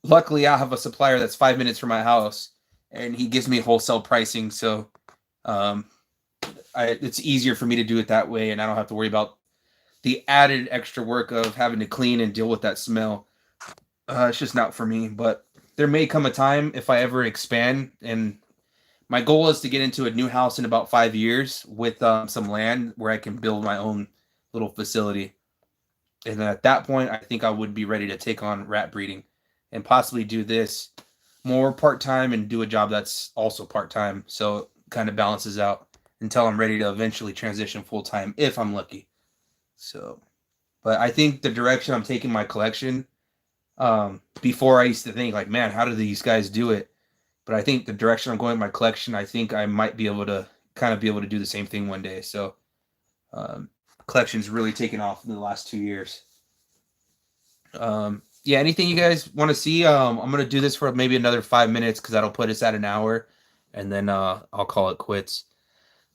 Luckily, I have a supplier that's 5 minutes from my house, and he gives me wholesale pricing. So it's easier for me to do it that way, and I don't have to worry about the added extra work of having to clean and deal with that smell. It's just not for me. But there may come a time if I ever expand, and my goal is to get into a new house in about 5 years with some land where I can build my own little facility. And then at that point, I think I would be ready to take on rat breeding and possibly do this more part-time and do a job that's also part-time. So it kind of balances out until I'm ready to eventually transition full-time if I'm lucky. So, but I think the direction I'm taking my collection, before I used to think like, man, how do these guys do it? But I think the direction I'm going with my collection, I think I might be able to do the same thing one day. So collection's really taken off in the last 2 years. Yeah, anything you guys want to see? I'm going to do this for maybe another 5 minutes because that'll put us at an hour. And then I'll call it quits.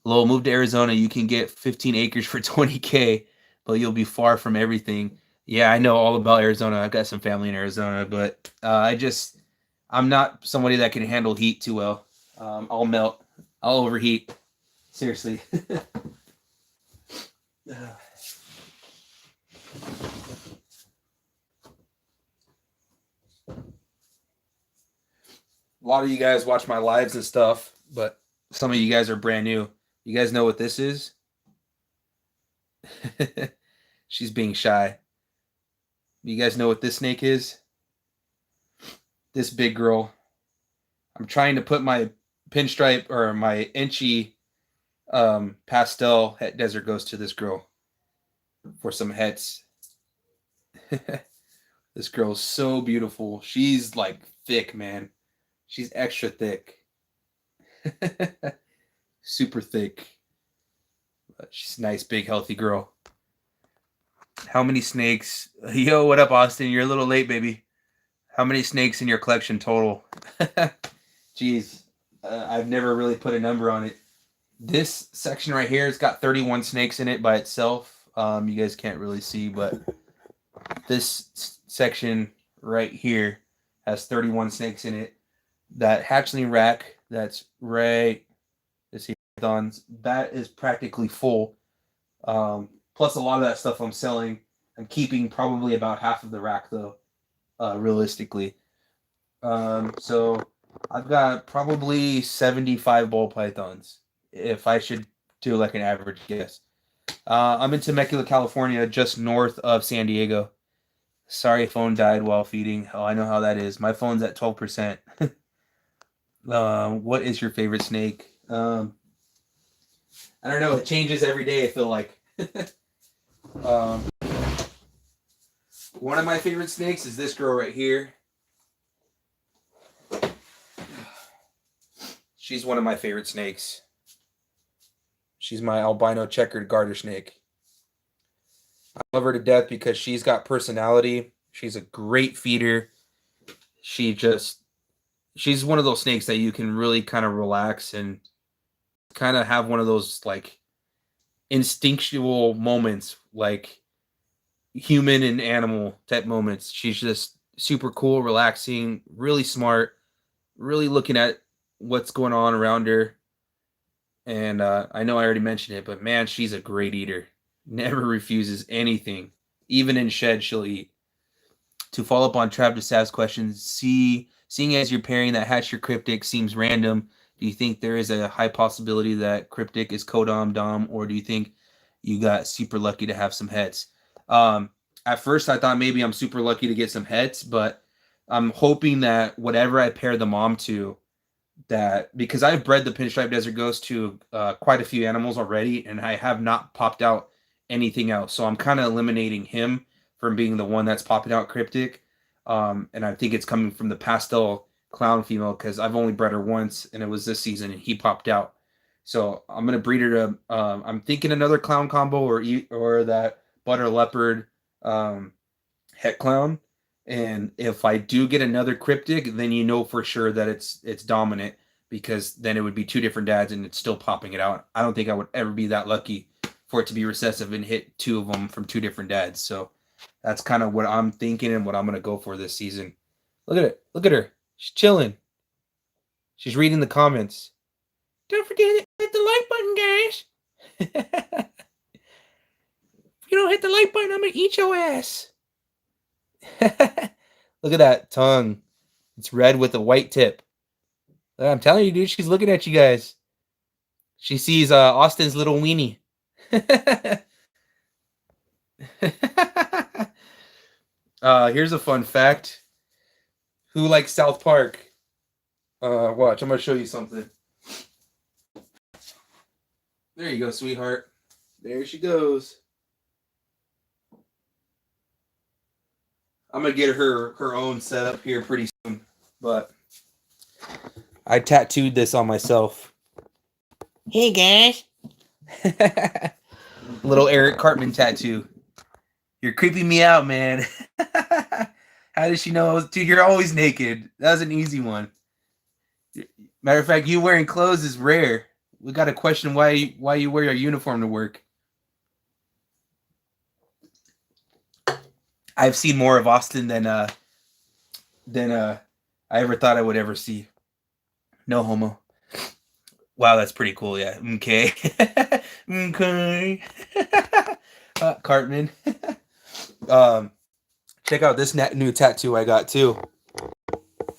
Lowell, move to Arizona. You can get 15 acres for $20K, but you'll be far from everything. Yeah, I know all about Arizona. I've got some family in Arizona, but I'm not somebody that can handle heat too well. I'll melt. I'll overheat. Seriously. A lot of you guys watch my lives and stuff, but some of you guys are brand new. You guys know what this is? She's being shy. You guys know what this snake is? This big girl I'm trying to put my pinstripe or my Inchi pastel het desert ghost to this girl for some hets. This girl's so beautiful. She's like thick, man. She's extra thick. Super thick. But she's a nice, big, healthy girl. How many snakes? Yo, what up, Austin? You're a little late, baby. How many snakes in your collection total? Jeez, I've never really put a number on it. This section right here, it's got 31 snakes in it by itself. You guys can't really see, but this section right here has 31 snakes in it. That hatchling rack that's right, let's see, pythons, that is practically full. Plus a lot of that stuff I'm selling. I'm keeping probably about half of the rack though, realistically. So I've got probably 75 ball pythons, if I should do like an average guess. I'm in Temecula, California, just north of San Diego. Sorry, phone died while feeding. Oh, I know how that is. My phone's at 12%. What is your favorite snake? I don't know. It changes every day, I feel like. One of my favorite snakes is this girl right here. She's one of my favorite snakes. She's my albino checkered garter snake. I love her to death because she's got personality. She's a great feeder. She's one of those snakes that you can really kind of relax and kind of have one of those like instinctual moments, like human and animal type moments. She's just super cool, relaxing, really smart, really looking at what's going on around her. And I know I already mentioned it, but man, she's a great eater. Never refuses anything. Even in shed, she'll eat. To follow up on Trav DeSav's question, seeing as you're pairing that hatch your Cryptic seems random, do you think there is a high possibility that Cryptic is Codom Dom, or do you think you got super lucky to have some heads? At first, I thought maybe I'm super lucky to get some heads, but I'm hoping that whatever I pair the mom to, that because I've bred the Pinstripe Desert Ghost to quite a few animals already, and I have not popped out anything else. So I'm kind of eliminating him from being the one that's popping out Cryptic. And I think it's coming from the pastel clown female because I've only bred her once, and it was this season, and he popped out. So I'm gonna breed her to. I'm thinking another clown combo or that butter leopard het clown. And if I do get another Cryptic, then you know for sure that it's dominant, because then it would be two different dads and it's still popping it out. I don't think I would ever be that lucky for it to be recessive and hit two of them from two different dads. So that's kind of what I'm thinking and what I'm going to go for this season. Look at it. Look at her. She's chilling. She's reading the comments. Don't forget to hit the like button, guys. If you don't hit the like button, I'm going to eat your ass. Look at that tongue. It's red with a white tip. I'm telling you, dude, she's looking at you guys. She sees Austin's little weenie. Here's a fun fact. Who likes South Park? Watch, I'm going to show you something. There you go, sweetheart. There she goes. I'm going to get her own setup here pretty soon. But I tattooed this on myself. Hey, guys. Little Eric Cartman tattoo. You're creeping me out, man. How did she know? Dude, you're always naked. That was an easy one. Matter of fact, you wearing clothes is rare. We got to question why you wear your uniform to work. I've seen more of Austin than I ever thought I would ever see. No homo. Wow, that's pretty cool. Yeah. Okay. Okay. Cartman. Check out this new tattoo I got too.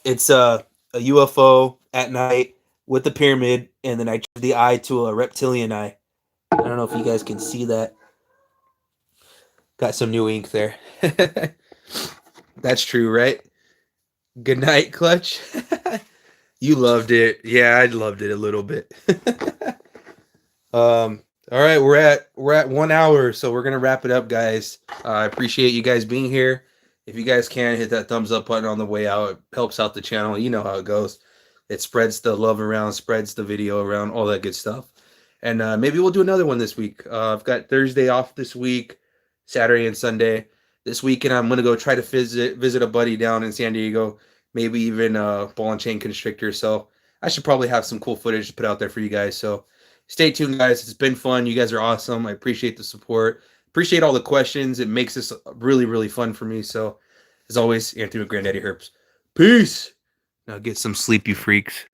It's a UFO at night with the pyramid, and then I changed the eye to a reptilian eye. I don't know if you guys can see that. Got some new ink there. That's true, right? Good night, Clutch. You loved it. Yeah, I loved it a little bit. All right, we're at 1 hour, so we're gonna wrap it up, guys. I appreciate you guys being here. If you guys can hit that thumbs up button on the way out, it helps out the channel. You know how it goes. It spreads the love around, spreads the video around, all that good stuff. And maybe we'll do another one this week. I've got Thursday off this week, Saturday and Sunday. This weekend I'm gonna go try to visit a buddy down in San Diego. Maybe even ball and chain constrictor. So I should probably have some cool footage to put out there for you guys. So stay tuned, guys. It's been fun. You guys are awesome. I appreciate the support. Appreciate all the questions. It makes this really, really fun for me. So as always, Anthony with Granddaddy Herps. Peace. Now get some sleep, you freaks.